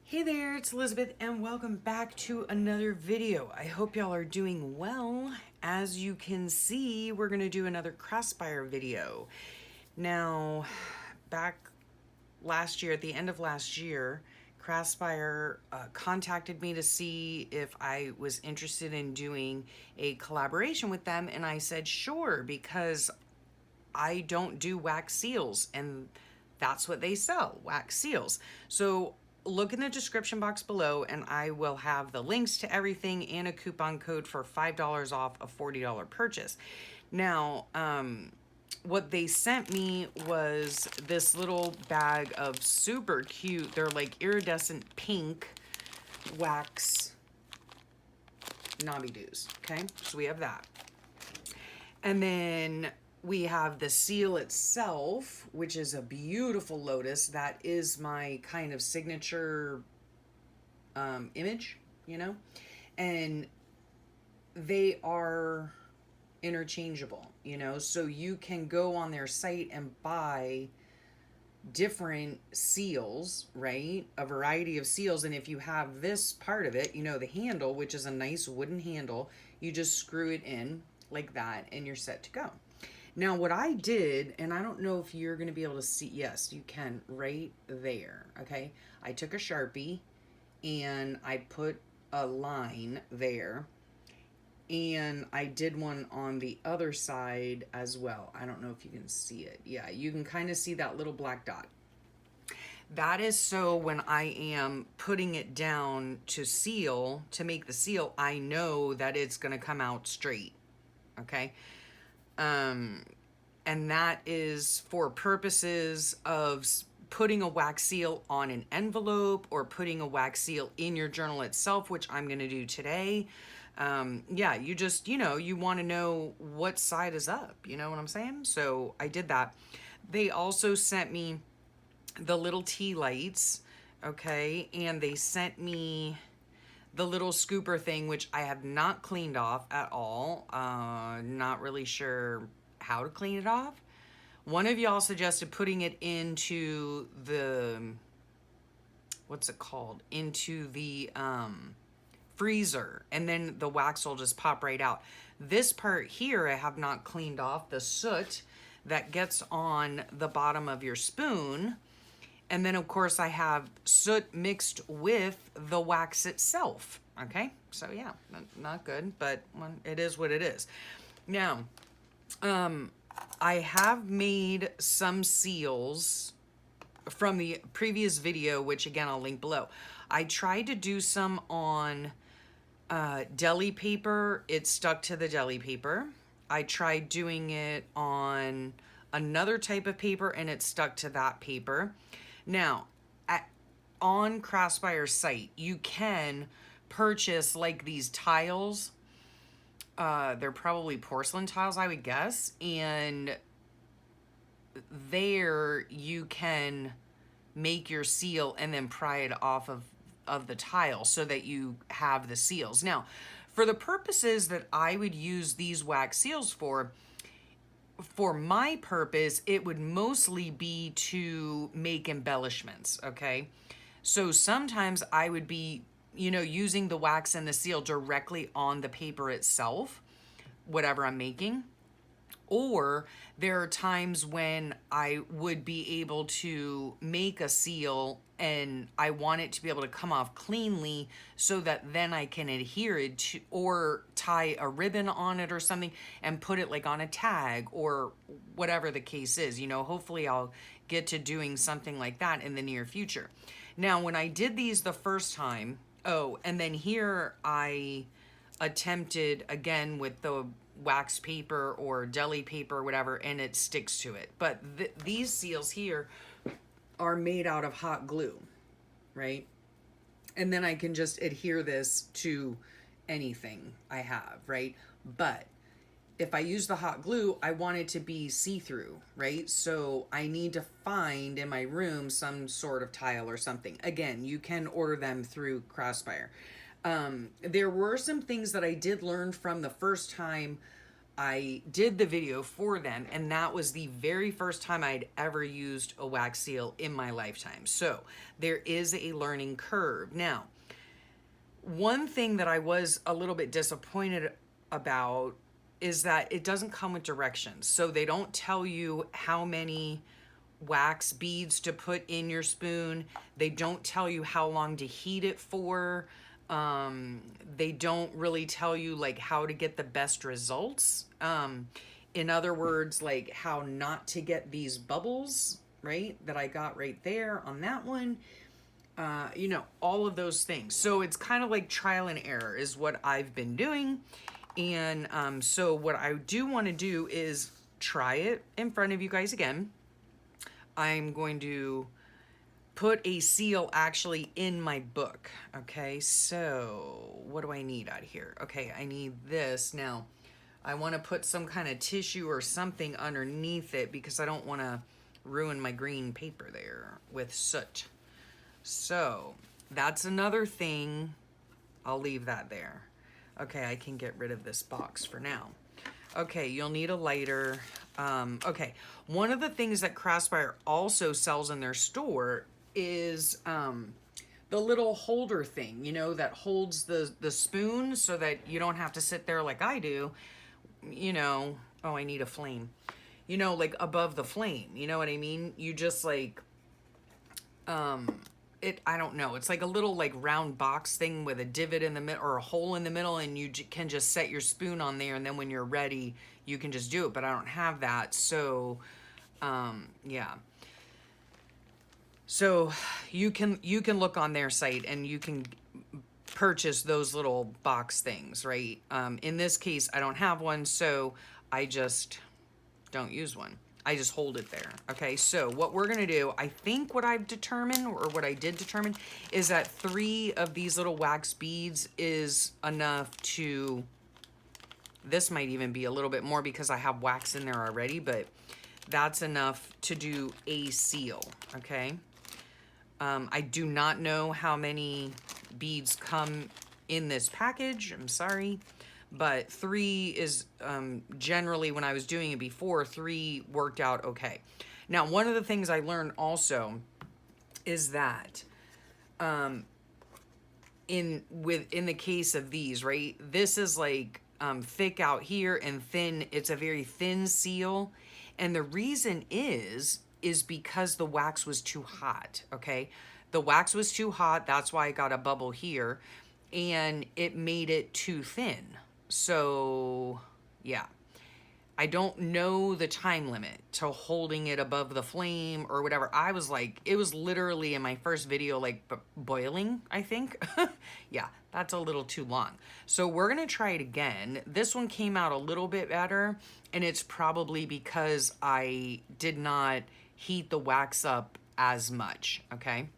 Hey there, it's Elizabeth and welcome back to another video. I hope y'all are doing well. As you can see, we're gonna do another Craspire video. Now, back last year, at the end of last year, Craspire contacted me to see if I was interested in doing a collaboration with them, and I said sure, because I don't do wax seals, and that's what they sell, wax seals. So look in the description box below and I will have the links to everything and a coupon code for $5 off a $40 purchase. Now, what they sent me was this little bag of super cute, they're like iridescent pink wax knobby doos, okay? So we have that. And then we have the seal itself, which is a beautiful lotus. That is my kind of signature image, you know? And they are interchangeable, you know? So you can go on their site and buy different seals, right? A variety of seals. And if you have this part of it, you know, the handle, which is a nice wooden handle, you just screw it in like that and you're set to go. Now what I did, and I don't know if you're going to be able to see, yes, you can right there, okay? I took a Sharpie and I put a line there, and I did one on the other side as well. I don't know if you can see it. Yeah, you can kind of see that little black dot. That is so when I am putting it down to seal, to make the seal, I know that it's going to come out straight, okay? And that is for purposes of putting a wax seal on an envelope or putting a wax seal in your journal itself, which I'm going to do today. Yeah, you just, you know, you want to know what side is up, you know what I'm saying? So I did that. They also sent me the little tea lights, okay? And they sent me the little scooper thing, which I have not cleaned off at all. Not really sure how to clean it off. One of y'all suggested putting it into the, what's it called? Into the freezer, and then the wax will just pop right out. This part here I have not cleaned off, the soot that gets on the bottom of your spoon. And then of course I have soot mixed with the wax itself, okay? So yeah, not good, but it is what it is. Now, I have made some seals from the previous video, which again, I'll link below. I tried to do some on deli paper. It stuck to the deli paper. I tried doing it on another type of paper and it stuck to that paper. Now, on Craspire's site, you can purchase like these tiles. They're probably porcelain tiles, I would guess. And there you can make your seal and then pry it off of the tile so that you have the seals. Now, for the purposes that I would use these wax seals for my purpose, it would mostly be to make embellishments, okay? So sometimes I would be, you know, using the wax and the seal directly on the paper itself, whatever I'm making. Or there are times when I would be able to make a seal and I want it to be able to come off cleanly so that then I can adhere it to, or tie a ribbon on it or something and put it like on a tag or whatever the case is. You know, hopefully I'll get to doing something like that in the near future. Now, when I did these the first time, oh, and then here I attempted again with the wax paper or deli paper or whatever, and it sticks to it. But these seals here are made out of hot glue, right? And then I can just adhere this to anything I have, right? But if I use the hot glue, I want it to be see-through, right? So I need to find in my room some sort of tile or something. Again, you can order them through Craspire. There were some things that I did learn from the first time I did the video for them, and that was the very first time I'd ever used a wax seal in my lifetime. So there is a learning curve. Now, one thing that I was a little bit disappointed about is that it doesn't come with directions. So they don't tell you how many wax beads to put in your spoon. They don't tell you how long to heat it for. They don't really tell you like how to get the best results. In other words, like how not to get these bubbles, right? That I got right there on that one. You know, all of those things. So it's kind of like trial and error is what I've been doing. And so what I do want to do is try it in front of you guys again. I'm going to put a seal actually in my book. Okay, so what do I need out here? Okay, I need this. Now, I want to put some kind of tissue or something underneath it because I don't want to ruin my green paper there with soot. So that's another thing. I'll leave that there. Okay, I can get rid of this box for now. Okay, you'll need a lighter. Okay, one of the things that Craspire also sells in their store is the little holder thing, you know, that holds the spoon so that you don't have to sit there like I do, you know. Oh, I need a flame. You know, like above the flame, you know what I mean? You just like, I don't know. It's like a little like round box thing with a divot in the middle or a hole in the middle, and you can just set your spoon on there, and then when you're ready, you can just do it. But I don't have that, so yeah. So you can look on their site and you can purchase those little box things, right? In this case, I don't have one, so I just don't use one. I just hold it there. Okay, so what we're gonna do, I think what I've determined, or what I did determine, is that 3 of these little wax beads is enough to, this might even be a little bit more because I have wax in there already, but that's enough to do a seal, okay? I do not know how many beads come in this package, I'm sorry. But 3 is generally, when I was doing it before, 3 worked out okay. Now, one of the things I learned also is that in the case of these, right, this is like thick out here and thin. It's a very thin seal, and the reason is because the wax was too hot. Okay, the wax was too hot. That's why I got a bubble here, and it made it too thin. So, yeah, I don't know the time limit to holding it above the flame or whatever. I was like, it was literally in my first video, like boiling, I think. Yeah, that's a little too long. So we're going to try it again. This one came out a little bit better, and it's probably because I did not heat the wax up as much, okay?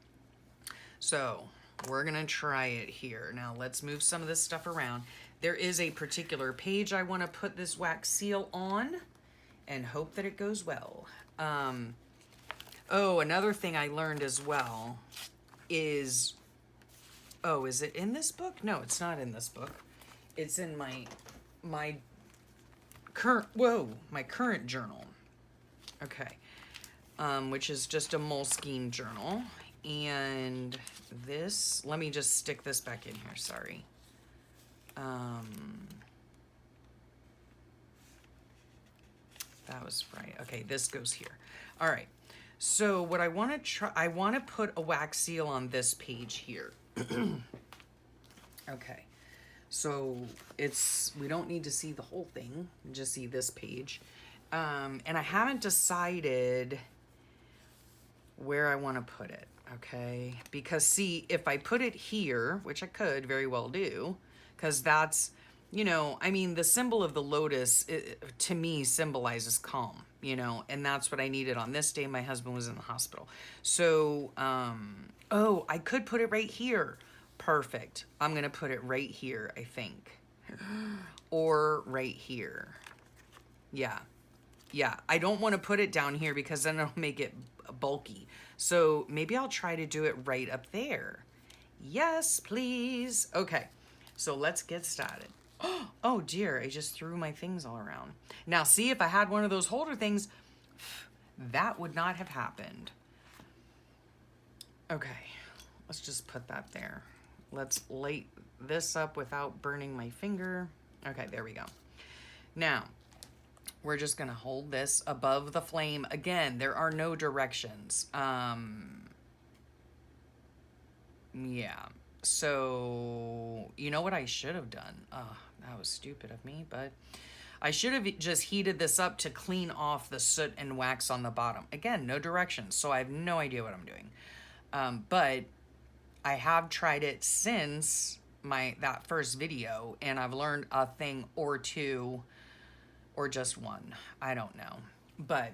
So we're going to try it here. Now let's move some of this stuff around. There is a particular page I want to put this wax seal on and hope that it goes well. Oh, another thing I learned as well is, oh, is it in this book? No, it's not in this book. It's in my current journal. Okay. Which is just a Moleskine journal. And this, let me just stick this back in here, sorry. That was right. Okay, this goes here. All right. So what I want to try, I want to put a wax seal on this page here. Okay. So we don't need to see the whole thing, just see this page. And I haven't decided where I want to put it. Okay. Because see, if I put it here, which I could very well do, because that's, you know, I mean, the symbol of the lotus, to me, symbolizes calm, you know, and that's what I needed on this day. My husband was in the hospital. So, oh, I could put it right here. Perfect. I'm going to put it right here, I think. Or right here. Yeah. Yeah. I don't want to put it down here because then it'll make it bulky. So maybe I'll try to do it right up there. Yes, please. Okay. So let's get started. Oh dear, I just threw my things all around. Now see, if I had one of those holder things, that would not have happened. Okay, let's just put that there. Let's light this up without burning my finger. Okay, there we go. Now, we're just gonna hold this above the flame. Again, there are no directions. Yeah, so you know what I should have done? Oh, that was stupid of me, but I should have just heated this up to clean off the soot and wax on the bottom. Again, no directions, so I have no idea what I'm doing. But I have tried it since that first video, and I've learned a thing or two, or just one. I don't know. But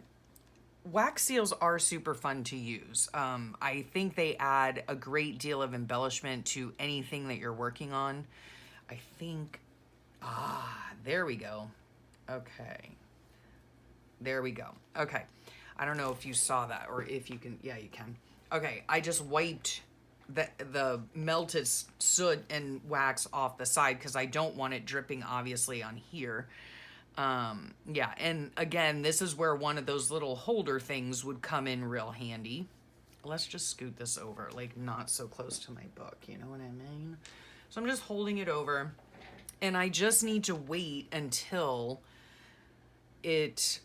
wax seals are super fun to use. I think they add a great deal of embellishment to anything that you're working on. I think, there we go. Okay. There we go. Okay. I don't know if you saw that or if you can. Yeah, you can. Okay. I just wiped the melted soot and wax off the side because I don't want it dripping obviously on here. Yeah, and again, this is where one of those little holder things would come in real handy. Let's just scoot this over, like not so close to my book, you know what I mean? So I'm just holding it over, and I just need to wait until it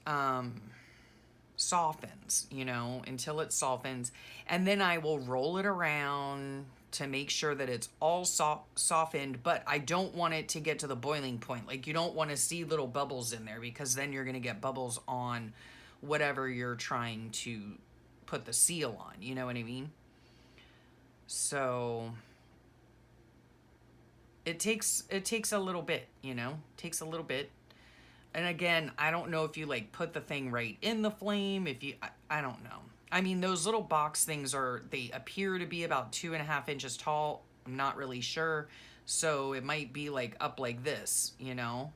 softens, you know, until it softens, and then I will roll it around to make sure that it's all softened, but I don't want it to get to the boiling point. Like, you don't want to see little bubbles in there, because then you're going to get bubbles on whatever you're trying to put the seal on, you know what I mean? So it takes a little bit, you know, takes a little bit. And again, I don't know if you like put the thing right in the flame, if you, I don't know. I mean, those little box things they appear to be about 2.5 inches tall. I'm not really sure. So it might be like up like this, you know?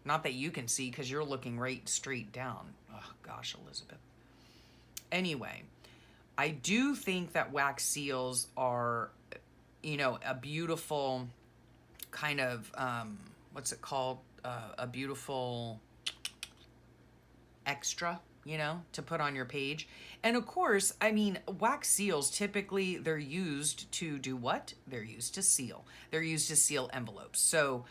Not that you can see because you're looking right straight down. Oh gosh, Elizabeth. Anyway, I do think that wax seals are, you know, a beautiful kind of, what's it called? A beautiful extra, you know, to put on your page. And of course, I mean, wax seals, typically they're used to do what? They're used to seal. They're used to seal envelopes. So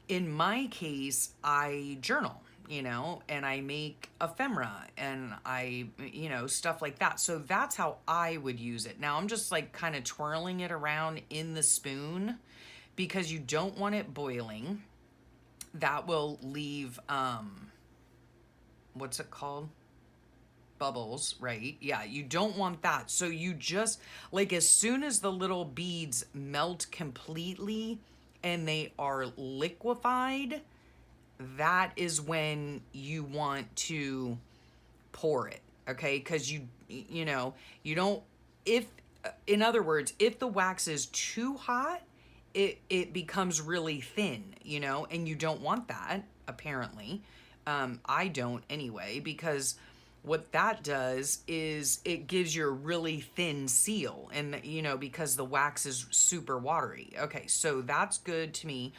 in my case, I journal, you know, and I make ephemera and I, you know, stuff like that. So that's how I would use it. Now I'm just like kind of twirling it around in the spoon because you don't want it boiling. That will leave, what's it called? Bubbles, right? Yeah, you don't want that. So you just, like, as soon as the little beads melt completely and they are liquefied, that is when you want to pour it, okay? Because you know, you don't, if, in other words, if the wax is too hot, it becomes really thin, you know, and you don't want that, apparently. I don't anyway, because what that does is it gives you a really thin seal, and, you know, because the wax is super watery. Okay, so that's good to me.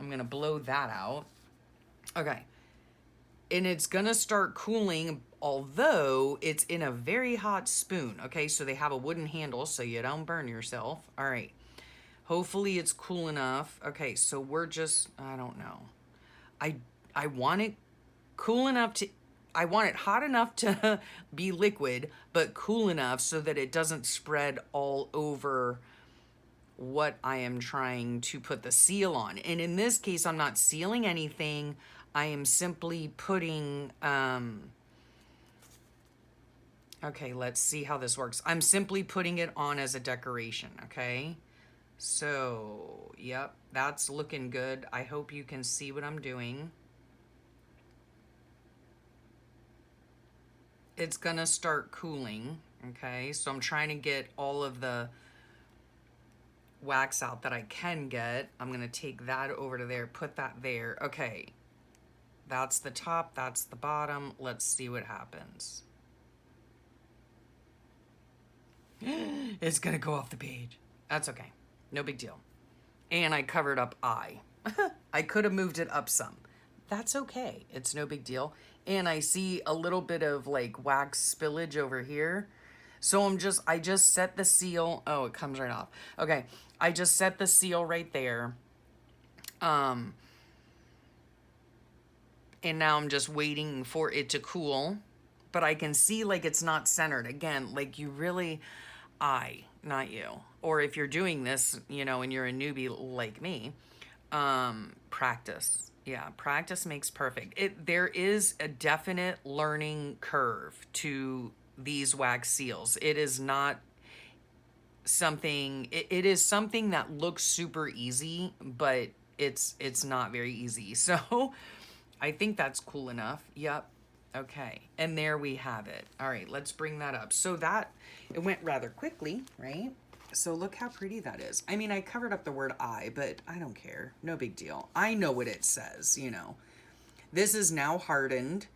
I'm going to blow that out. Okay. And it's going to start cooling, although it's in a very hot spoon. Okay, so they have a wooden handle so you don't burn yourself. All right. Hopefully it's cool enough. Okay, so we're just, I don't know. I want it cool enough to, I want it hot enough to be liquid, but cool enough so that it doesn't spread all over what I am trying to put the seal on. And in this case, I'm not sealing anything. I am simply putting, okay, let's see how this works. I'm simply putting it on as a decoration, okay? So, yep, that's looking good. I hope you can see what I'm doing. It's gonna start cooling, okay? So I'm trying to get all of the wax out that I can get. I'm gonna take that over to there, put that there. Okay, that's the top, that's the bottom. Let's see what happens. It's gonna go off the page. That's okay. No big deal. And I covered up I. I could have moved it up some. That's okay. It's no big deal. And I see a little bit of like wax spillage over here. So I just set the seal. Oh, it comes right off. Okay. I just set the seal right there. And now I'm just waiting for it to cool. But I can see like it's not centered. Again, like you really, not you. Or if you're doing this, you know, and you're a newbie like me, practice. Yeah, practice makes perfect. There is a definite learning curve to these wax seals. It is not something, it is something that looks super easy, but it's not very easy. So I think that's cool enough. Yep. Okay. And there we have it. All right, let's bring that up. So that, it went rather quickly, right? So look how pretty that is. I mean, I covered up the word I, but I don't care. No big deal. I know what it says, you know. This is now hardened.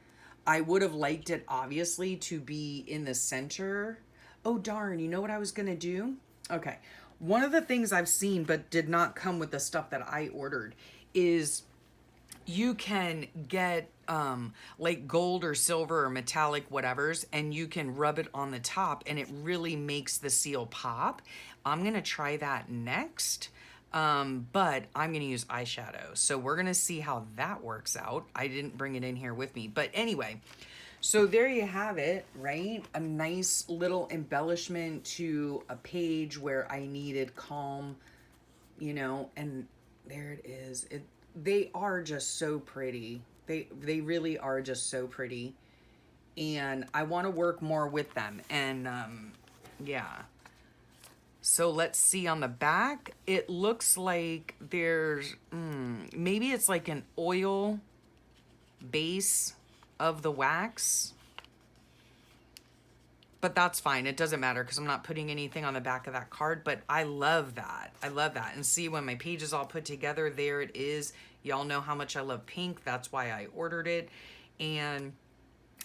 I would have liked it, obviously, to be in the center. Oh, darn. You know what I was going to do? Okay. One of the things I've seen, but did not come with the stuff that I ordered, is you can get like gold or silver or metallic whatevers, and you can rub it on the top and it really makes the seal pop. I'm gonna try that next, but I'm gonna use eyeshadow. So we're gonna see how that works out. I didn't bring it in here with me, but anyway, so there you have it, right? A nice little embellishment to a page where I needed calm, you know, and there it is. They are just so pretty. They really are just so pretty. And I want to work more with them. And yeah. So let's see on the back. It looks like there's, maybe it's like an oil base of the wax. But that's fine. It doesn't matter because I'm not putting anything on the back of that card. But I love that. I love that. And see, when my page is all put together, there it is. Y'all know how much I love pink. That's why I ordered it. And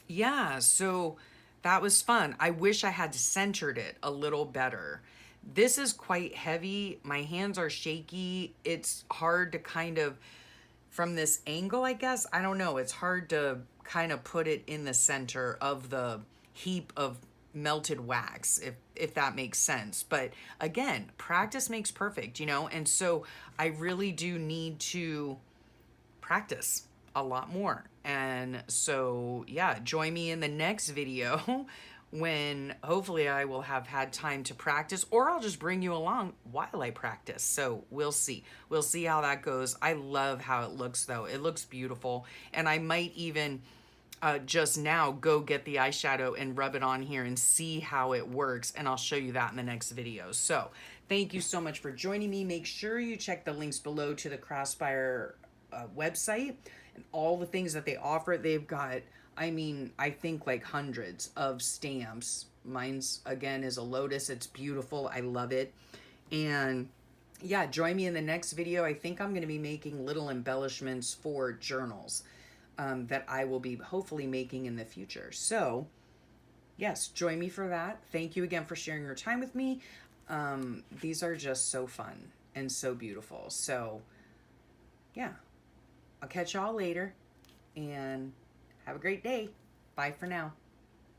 yeah, so that was fun. I wish I had centered it a little better. This is quite heavy. My hands are shaky. It's hard to kind of, from this angle, I guess, I don't know. It's hard to kind of put it in the center of the heap of melted wax, if that makes sense. But again, practice makes perfect, you know. And so I really do need to practice a lot more. And so yeah, join me in the next video when hopefully I will have had time to practice, or I'll just bring you along while I practice. So we'll see how that goes. I love how it looks though. It looks beautiful. And I might even just now go get the eyeshadow and rub it on here and see how it works, and I'll show you that in the next video. So thank you so much for joining me. Make sure you check the links below to the Craspire website and all the things that they offer. They've got, I mean, I think like hundreds of stamps. Mine's, again, is a lotus. It's beautiful. I love it. And yeah, join me in the next video. I think I'm going to be making little embellishments for journals that I will be hopefully making in the future. So yes, join me for that. Thank you again for sharing your time with me. These are just so fun and so beautiful. So yeah, I'll catch y'all later and have a great day. Bye for now.